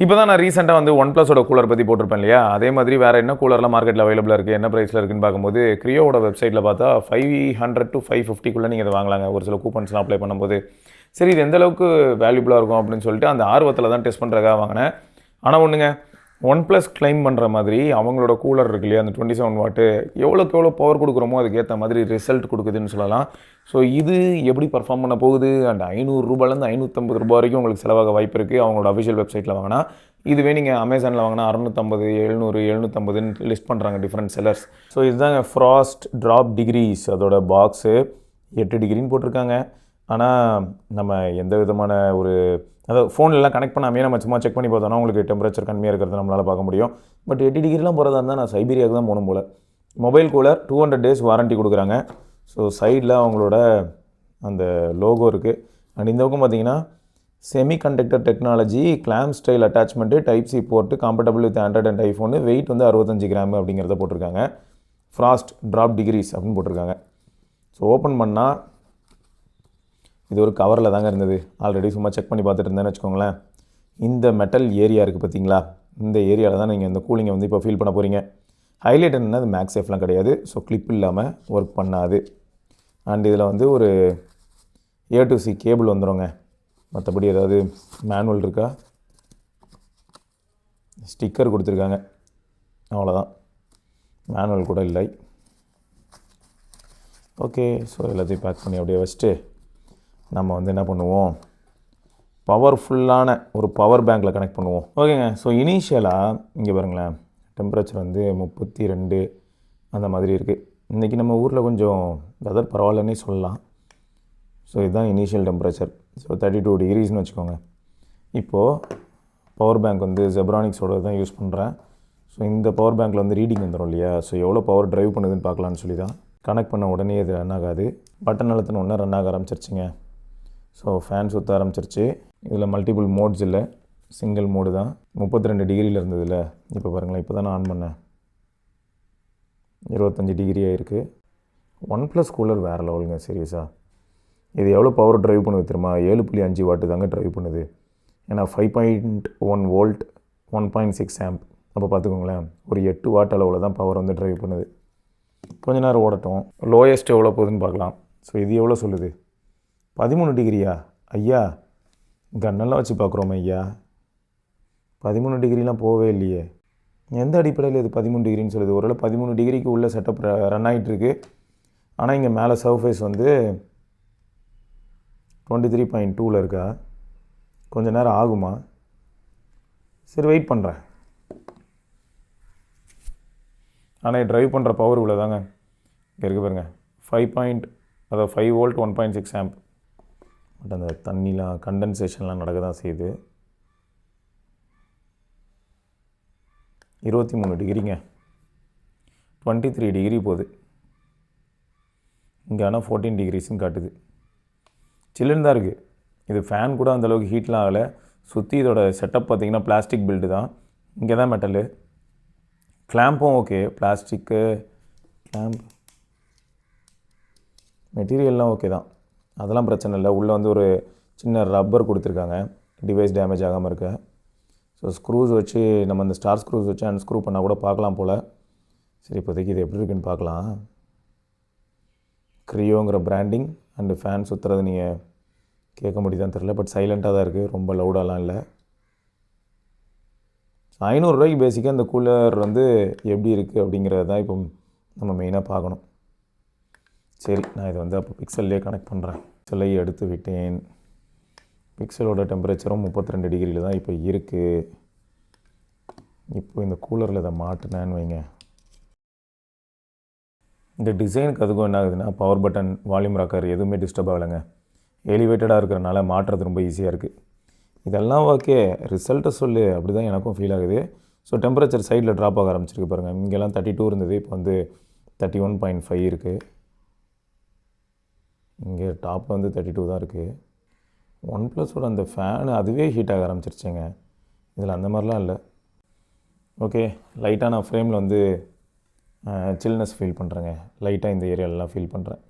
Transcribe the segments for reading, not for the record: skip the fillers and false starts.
இப்போ தான் நான் ரீசெண்டாக வந்து ஒன் ப்ளஸோட கூலர் பற்றி போட்டிருப்பேன் இல்லையா, அதே மாதிரி வேறு என்ன கூலர்லாம் மார்க்கெட்டில் அவைலபிளாக இருக்குது, என்ன ப்ரைஸில் இருக்குன்னு பார்க்கும்போது க்ரியோவோட வெப்சைட்டில் பார்த்தா 500 to 550 நீங்கள் இதை வாங்கலாங்க ஒரு சில கூப்பன்ஸ்லாம் அப்ளை பண்ணும்போது. சரி இது எந்த அளவுக்கு வேல்யூபிளாக இருக்கும் அப்படின்னு சொல்லிட்டு அந்த ஆர்வத்தில் தான் டெஸ்ட் பண்ணுறதுக்காக வாங்கினேன். ஆனால் ஒன்றுங்க, ஒன் ப்ளஸ் கிளைம் பண்ணுற மாதிரி அவங்களோட கூலர் இருக்கு இல்லையா, அந்த 27 வாட்டு எவ்வளோக்கு எவ்வளோ பவர் கொடுக்குறோமோ அதுக்கேற்ற மாதிரி ரிசல்ட் கொடுக்குதுன்னு சொல்லலாம். ஸோ இது எப்படி பர்ஃபார்ம் பண்ண போகுது, அண்ட் ₹500 ₹550 வரைக்கும் உங்களுக்கு செலவாக வாய்ப்பு இருக்குது அவங்களோட அஃபிஷியல் வெப்சைட்டில் வாங்கினா. இதுவே நீங்கள் அமேசானில் வாங்கினா 650, 700, 750ன்னு லிஸ்ட் பண்ணுறாங்க டிஃப்ரெண்ட் செல்லர்ஸ். ஸோ இதுதாங்க ஃப்ராஸ்ட் ட்ராப் டிகிரிஸ், அதோட பாக்ஸு 8 டிகிரின்னு போட்டிருக்காங்க. ஆனால் நம்ம எந்த விதமான ஒரு அதாவது ஃபோன்லாம் கனெக்ட் பண்ணாமே நம்ம சும்மா செக் பண்ணி பார்த்தோன்னா உங்களுக்கு டெம்பரேச்சர் கம்மியாக இருக்கிறது நம்மளால் பார்க்க முடியும். பட் 8 டிகிரிலாம் போகிறதா இருந்தால் நான் சைபீரியாவுக்கு தான் போகணும் போல். மொபைல் கூலர் 200 days வாரண்ட்டி கொடுக்குறாங்க. ஸோ சைடில் அவங்களோட அந்த லோகோ இருக்குது. அண்ட் இந்த பக்கம் பார்த்தீங்கன்னா semiconductor technology, clamp style attachment, type C port, compatible with Android and iPhone, weight வந்து 65 கிராம் அப்படிங்கிறத போட்டிருக்காங்க. ஃப்ராஸ்ட் ட்ராப் டிகிரிஸ் அப்படின்னு போட்டிருக்காங்க. ஸோ ஓப்பன் பண்ணால் இது ஒரு கவரில் தாங்க இருந்தது. ஆல்ரெடி சும்மா செக் பண்ணி பார்த்துட்டு இருந்தேன்னு வச்சுக்கோங்களேன். இந்த மெட்டல் ஏரியா இருக்குது பார்த்தீங்களா, இந்த ஏரியாவில் தான் நீங்கள் இந்த கூலிங்கை வந்து இப்போ ஃபீல் பண்ண போகிறீங்க. ஹைலைட் என்னென்னா அது மேக்ஸேஃப்லாம் கிடையாது. ஸோ கிளிப் இல்லாமல் ஒர்க் பண்ணாது. அண்ட் இதில் வந்து ஒரு A to C கேபிள் வந்துடுங்க. மற்றபடி ஏதாவது மேனுவல் இருக்கா, ஸ்டிக்கர் கொடுத்துருக்காங்க, அவ்வளோதான். மேனுவல் கூட இல்லை. ஓகே, ஸோ எல்லாத்தையும் பேக் பண்ணி அப்படியே வச்சுட்டு நம்ம வந்து என்ன பண்ணுவோம், பவர்ஃபுல்லான ஒரு பவர் பேங்க்கில் கனெக்ட் பண்ணுவோம். ஓகேங்க. ஸோ இனிஷியலாக இங்கே பாருங்களேன், டெம்பரேச்சர் வந்து 32 அந்த மாதிரி இருக்குது. இன்றைக்கி நம்ம ஊரில் கொஞ்சம் வெதர் பரவாயில்லன்னே சொல்லலாம். ஸோ இதுதான் இனிஷியல் டெம்பரேச்சர். ஸோ 32 டிகிரிஸ்னு வச்சுக்கோங்க. இப்போது பவர் பேங்க் வந்து ஜெப்ரானிக்ஸோட தான் யூஸ் பண்ணுறேன். ஸோ இந்த பவர் பேங்க்கில் வந்து ரீடிங் வந்துடும் இல்லையா, ஸோ எவ்வளோ பவர் ட்ரைவ் பண்ணுதுன்னு பார்க்கலான்னு சொல்லி தான். கனெக்ட் பண்ண உடனே இது ரன் ஆகாது. பட்டன் அழுத்தின உடனே ரன் ஆக ஆரம்பிச்சிருச்சுங்க. ஸோ ஃபேன் சுற்ற ஆரம்பிச்சிருச்சு. இதில் மல்டிபிள் மோட்ஸ் இல்லை, சிங்கிள் மோடு தான். 32 டிகிரியில் இருந்ததில்ல, இப்போ பாருங்களேன், இப்போ தான் நான் ஆன் பண்ணேன், 25 டிகிரி ஆகிருக்கு. ஒன் ப்ளஸ் கூலர் வேறு லெவலுங்க, சீரியஸாக. இது எவ்வளோ பவர் ட்ரைவ் பண்ணுது தெரியுமா, 7.5 வாட்டு தாங்க ட்ரைவ் பண்ணுது. ஏன்னா 5.1 வோல்ட் 1.6 ஆம்ப். அப்போ பார்த்துக்கோங்களேன், ஒரு 8 வாட் அளவில் தான் பவர் வந்து ட்ரைவ் பண்ணுது. கொஞ்ச நேரம் ஓடட்டும், லோயஸ்ட் எவ்வளோ போகுதுன்னு பார்க்கலாம். ஸோ இது எவ்வளோ சொல்லுது, 13 டிகிரியா ஐயா, கண்ணெல்லாம் வச்சு பார்க்குறோம் ஐயா, 13 டிகிரிலாம் போகவே இல்லையே. எந்த அடிப்படையில் இது 13 டிகிரின்னு சொல்லுது? ஒருவேளை 13 டிகிரிக்கு உள்ள செட்டப் ரன் ஆகிட்டுருக்கு. ஆனால் இங்கே மேலே சர்ஃபேஸ் வந்து 23.2 இருக்கா, கொஞ்சம் நேரம் ஆகுமா? சரி வெயிட் பண்ணுறேன். ஆனால் ட்ரைவ் பண்ணுற பவர் இவ்வளோ தாங்க. இங்கே இருக்குது பாருங்கள், 5 வோல்ட் 1.6 ஆம்ப். பட் அந்த தண்ணிலாம் கண்டென்சேஷன்லாம் நடக்க தான் செய்யுது. 23 டிகிரிங்க, 23 டிகிரி போகுது. இங்கே ஆனால் 14 டிகிரிஸ்ன்னு காட்டுது. சில்லுன்னு தான் இருக்குது. இது ஃபேன் கூட அந்தளவுக்கு ஹீட்லாம் ஆகலை. சுற்றி இதோட செட்டப் பார்த்திங்கன்னா பிளாஸ்டிக் பில்டு தான். இங்கே தான் மெட்டலு. கிளாம்பும் ஓகே, பிளாஸ்டிக்கு கிளாம்ப் மெட்டீரியல்லாம் ஓகே தான், அதெல்லாம் பிரச்சனை இல்லை. உள்ளே வந்து ஒரு சின்ன ரப்பர் கொடுத்துருக்காங்க, டிவைஸ் டேமேஜ் ஆகாமல் இருக்க. ஸோ ஸ்க்ரூஸ் வச்சு நம்ம அந்த ஸ்டார் ஸ்க்ரூஸ் வச்சு அன்ஸ்க்ரூ பண்ணால் கூட பார்க்கலாம் போல். சரி இப்போதைக்கு இது எப்படி இருக்குன்னு பார்க்கலாம். க்ரியோங்கிற பிராண்டிங் அண்டு ஃபேன் சுற்றுறது நீங்கள் கேட்க முடியுதான்னு தெரில. பட் சைலண்ட்டாக தான் இருக்குது, ரொம்ப லவுடாலாம் இல்லை. ₹500 பேசிக்காக இந்த கூலர் வந்து எப்படி இருக்குது அப்படிங்கிறது தான் இப்போ நம்ம மெயினாக பார்க்கணும். சரி, நான் இதை வந்து அப்போ பிக்சல்லே கனெக்ட் பண்ணுறேன். பிக்சலை எடுத்து விட்டேன். பிக்சலோட டெம்பரேச்சரும் 32 டிகிரியில் தான் இப்போ இருக்குது. இப்போ இந்த கூலரில் இதை மாட்டினேன்னு வைங்க, இந்த டிசைனுக்கு அதுக்கும் என்ன ஆகுதுன்னா, பவர் பட்டன், வால்யூம் ராக்கர் எதுவுமே டிஸ்டர்ப் ஆகலைங்க. எலிவேட்டடாக இருக்கிறனால மாட்டுறது ரொம்ப ஈஸியாக இருக்குது. இதெல்லாம் ஓகே, ரிசல்ட்டை சொல்லு, அப்படி தான் எனக்கும் ஃபீல் ஆகுது. ஸோ டெம்பரேச்சர் சைடில் ட்ராப் ஆக ஆரம்பிச்சிருக்கு பாருங்கள். இங்கெல்லாம் 32 இருந்தது, இப்போ வந்து 31.5 இருக்குது. இங்கே டாப்பில் வந்து 32 தான் இருக்குது. ஒன் ப்ளஸோட அந்த ஃபேனு அதுவே ஹீட் ஆக ஆரம்பிச்சிருச்சுங்க. இதில் அந்த மாதிரிலாம் இல்லை. ஓகே, லைட்டாக நான் ஃப்ரேமில் வந்து சில்னஸ் ஃபீல் பண்ணுறேங்க. லைட்டாக இந்த ஏரியாலலாம் ஃபீல் பண்ணுறேன்.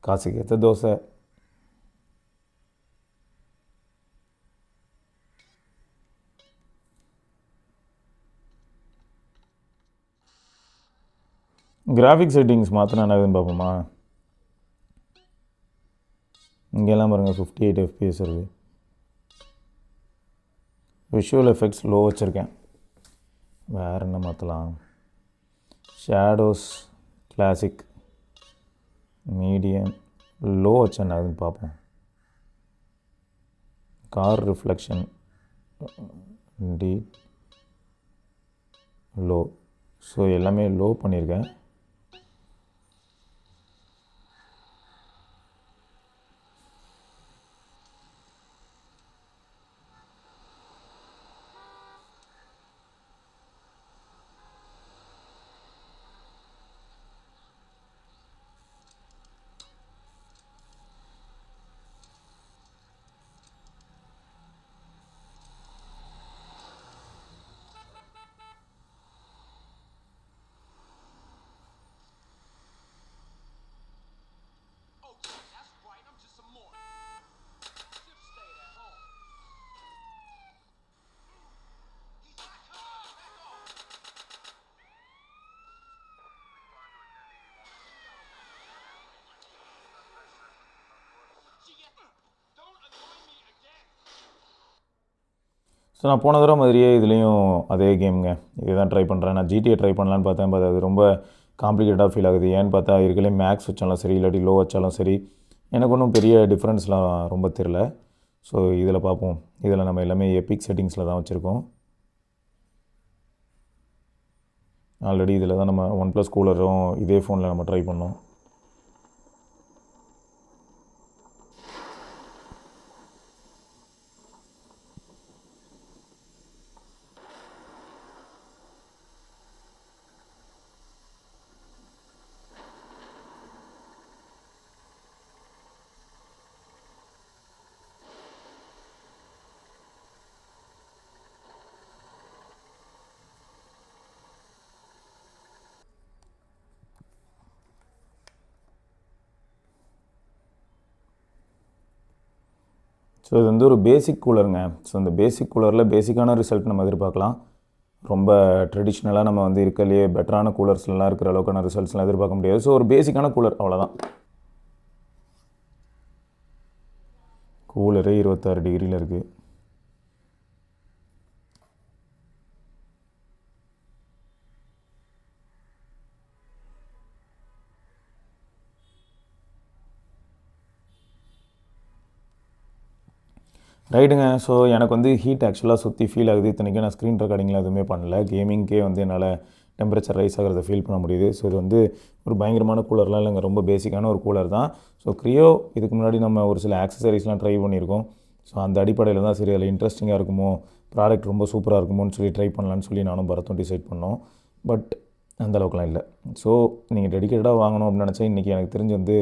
காசுக்கு ஏற்ற தோசை. கிராஃபிக் செட்டிங்ஸ் மாற்றினா என்னதுன்னு பார்ப்போமா. இங்கெல்லாம் பாருங்கள் 58 FPS இருக்குது. விஷுவல் எஃபெக்ட்ஸ் லோ வச்சுருக்கேன். வேறு என்ன மாற்றலாம். ஷேடோஸ் கிளாசிக் மீடியம் லோ வச்சு என்னதுன்னு பார்ப்போம். Car reflection D low. So எல்லாமே லோ பண்ணியிருக்கேன். ஸோ நான் போன தடவை மாதிரியே இதுலேயும் அதே கேமுங்க. இதே தான் ட்ரை பண்ணுறேன். நான் GTA ட்ரை பண்ணலான்னு பார்த்தேன். அது ரொம்ப காம்ப்ளிகேட்டடாக ஃபீல் ஆகுது. ஏன்னு பார்த்தா இருக்கலே மேக்ஸ் வச்சாலும் சரி, இல்லாட்டி லோ வச்சாலும் சரி, எனக்கு ஒன்றும் பெரிய டிஃப்ரென்ஸ்லாம் ரொம்ப தெரில. ஸோ இதில் பார்ப்போம். இதில் நம்ம எல்லாமே எபிக் செட்டிங்ஸில் தான் வச்சுருக்கோம். ஆல்ரெடி இதில் தான் நம்ம OnePlus கூலரும் இதே ஃபோனில் நம்ம ட்ரை பண்ணோம். ஸோ இது வந்து ஒரு பேசிக் கூலருங்க. ஸோ இந்த பேசிக் கூலரில் பேசிக்கான ரிசல்ட் நம்ம எதிர்பார்க்கலாம். ரொம்ப ட்ரெடிஷ்னலாக நம்ம வந்து இருக்கலையே பெட்டரான கூலர்ஸ்லாம் இருக்கிற அளவுக்கான ரிசல்ட்ஸ்லாம் எதிர்பார்க்க முடியாது. ஸோ ஒரு பேசிக்கான கூலர் அவ்வளோதான். கூலரே 26 டிகிரியில் இருக்குது. ரைட்டுங்க. ஸோ எனக்கு வந்து ஹீட் ஆக்சுவலாக சுற்றி ஃபீல் ஆகுது. இத்தனைக்கும் நான் ஸ்க்ரீன் ரெக்கார்டிங்கில் எதுவுமே பண்ணல. கேமிங்க்கே வந்து என்னால் டெம்பரேச்சர் ரைஸ் ஆகிறத ஃபீல் பண்ண முடியுது. ஸோ இது வந்து ஒரு பயங்கரமான கூலர்லாம் இல்லைங்க, ரொம்ப பேசிக்கான ஒரு கூலர் தான். ஸோ க்ரியோ இதுக்கு முன்னாடி நம்ம ஒரு சில ஆக்சசரிஸ்லாம் ட்ரை பண்ணியிருக்கோம். ஸோ அந்த அடிப்படையில் தான் சரி அதில் இன்ட்ரெஸ்டிங்காக இருக்குமோ, ப்ராடக்ட் ரொம்ப சூப்பராக இருக்குமோன்னு சொல்லி ட்ரை பண்ணலான்னு சொல்லி நானும் பரத்தும் டிசைட் பண்ணோம். பட் அந்தளவுக்குலாம் இல்லை. ஸோ நீங்கள் டெடிக்கேட்டடாக வாங்கணும் அப்படின்னு நினச்சா இன்றைக்கி எனக்கு தெரிஞ்சு வந்து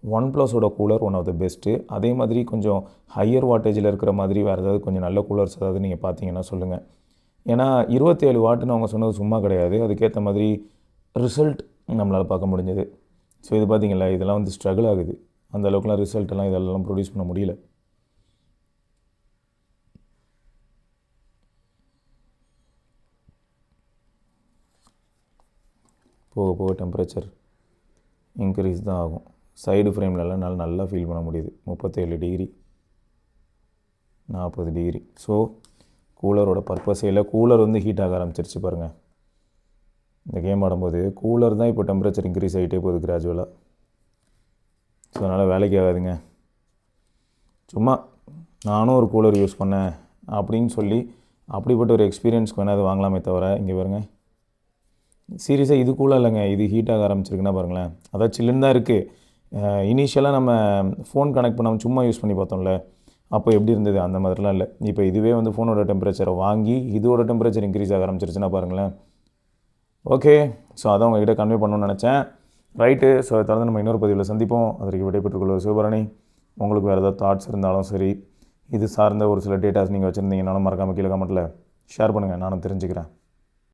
OnePlusோட cooler one of the best. அதே மாதிரி கொஞ்சம் ஹையர் வாட்டேஜில் இருக்கிற மாதிரி வேறு ஏதாவது கொஞ்சம் நல்ல கூலர்ஸ் ஏதாவது நீங்கள் பார்த்தீங்கன்னா சொல்லுங்கள். ஏன்னா 27 வாட்டுன்னு அவங்க சொன்னது சும்மா கிடையாது. அதுக்கேற்ற மாதிரி ரிசல்ட் நம்மளால் பார்க்க முடிஞ்சது. ஸோ இது பார்த்திங்களா, இதெல்லாம் வந்து ஸ்ட்ரகிள் ஆகுது. அந்த அளவுக்குலாம் ரிசல்ட்டெல்லாம் இதெல்லாம் ப்ரொடியூஸ் பண்ண முடியல. போக போக டெம்பரேச்சர் இன்க்ரீஸ் தான் ஆகும். சைடு ஃப்ரேம்லலாம் நல்லா ஃபீல் பண்ண முடியுது. 37 டிகிரி, 40 டிகிரி. ஸோ கூலரோட பர்பஸே இல்லை. கூலர் வந்து ஹீட் ஆக ஆரம்பிச்சிருச்சு பாருங்கள். இந்த கேம் ஆடும்போது கூலர் தான் இப்போ டெம்பரேச்சர் இன்க்ரீஸ் ஆகிட்டே போகுது கிராஜுவலாக. ஸோ அதனால் வேலைக்கு ஆகாதுங்க. சும்மா நானும் ஒரு கூலர் யூஸ் பண்ணேன் அப்படின்னு சொல்லி அப்படிப்பட்ட ஒரு எக்ஸ்பீரியன்ஸ்க்கு வேணால் அது வாங்கலாமே தவிர, இங்கே பாருங்கள் சீரியஸாக இது கூலாக இல்லைங்க, இது ஹீட் ஆக ஆரம்பிச்சிருக்குன்னா பாருங்களேன். அதான் சில்லுன்னு தான் இருக்குது. இனிஷியலாக நம்ம ஃபோன் கனெக்ட் பண்ணாமல் சும்மா யூஸ் பண்ணி பார்த்தோம்ல, அப்போ எப்படி இருந்தது அந்த மாதிரிலாம் இல்லை. இப்போ இதுவே வந்து ஃபோனோட டெம்பரேச்சரை வாங்கி இதோட டெம்பரேச்சர் இன்க்ரீஸ் ஆக ஆரம்பிச்சிருச்சுன்னா பாருங்களேன். ஓகே, ஸோ அதான் உங்கள்கிட்ட கன்வே பண்ணணும்னு நினச்சேன். ரைட்டு. ஸோ தொடர்ந்து நம்ம இன்னொரு பதிவில் சந்திப்போம். அதற்கு விடைபெற்றுக்கொள்வது சிவபரணி. உங்களுக்கு வேறு ஏதாவது தாட்ஸ் இருந்தாலும் சரி, இது சார்ந்த ஒரு சில டேட்டாஸ் நீங்கள் வச்சுருந்தீங்கன்னாலும் மறக்காமல் கீழே கமெண்ட்டில் ஷேர் பண்ணுங்கள், நானும் தெரிஞ்சுக்கிறேன்.